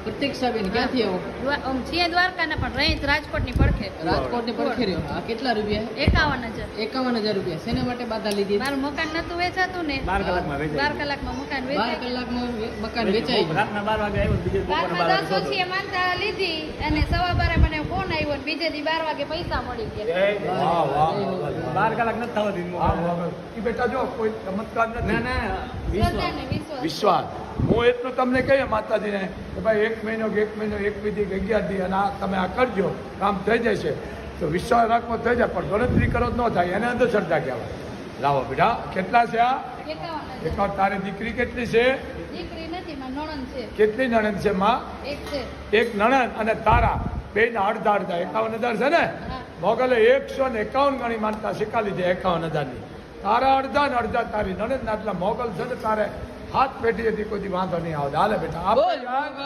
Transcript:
પ્રતીક્ષાબેન ક્યાંથી આવો? છીએ દ્વારકાના પણ રહી રાજકોટની પડખે. રાજકોટની પડખે રહ્યો. આ કેટલા રૂપિયા? 51,000. 51,000 રૂપિયા. શેના માટે બાધા લીધી? મારું મકાન નતું વેચાતું ને. 12 કલાકમાં મકાન 12 વેચાય. કલાકમાં મકાન વેચાઈ ગયું. રાતના 12 વાગે આવ્યો, બીજે બપોરના 12 રાતના 10 વાગે ઓછી માનતા લીધી અને 12:15 મને ફોન આવ્યો અને બીજે દી 12 વાગે પૈસા મળી ગયા. વાહ વાહ 12 કલાક નથી થવા દીધું. એ બેટા જો કોઈ ચમત્કાર નથી. ના શ્રદ્ધા ને વિશ્વાસ. વિશ્વાસ હું એટલું તમને કહીએ માતાજીને કે ભાઈ 1 મહિનો કે 1 મહિનો 1 વિધિ કે 11 દી અને આ તમે આ કરજો કામ થઈ જશે. તો વિશ્વાસ રાખવો થઈ જાય પણ ગણતરી કરો તો ન થાય એને અંધશ્રદ્ધા કહેવાય. લાવો બેટા કેટલા છે આ? 51,000. એકાદ તારી દીકરી કેટલી છે? દીકરી નથી મારી નણંદ છે. કેટલી નણંદ છે માં? એક છે. એક નણંદ અને તારા બેના અડધા 51,000 છે ને. હા. મોગલે 151 ગણી માનતા શીખા લીધી 51,000ની. તારા અડધા ને અડધા તારી નણંદ ના. એટલે મોગલ છે ને તારે હાથ પેઢી હતી કોઈ દી વાંધો નહીં આવે. હાલે બેટા આપણે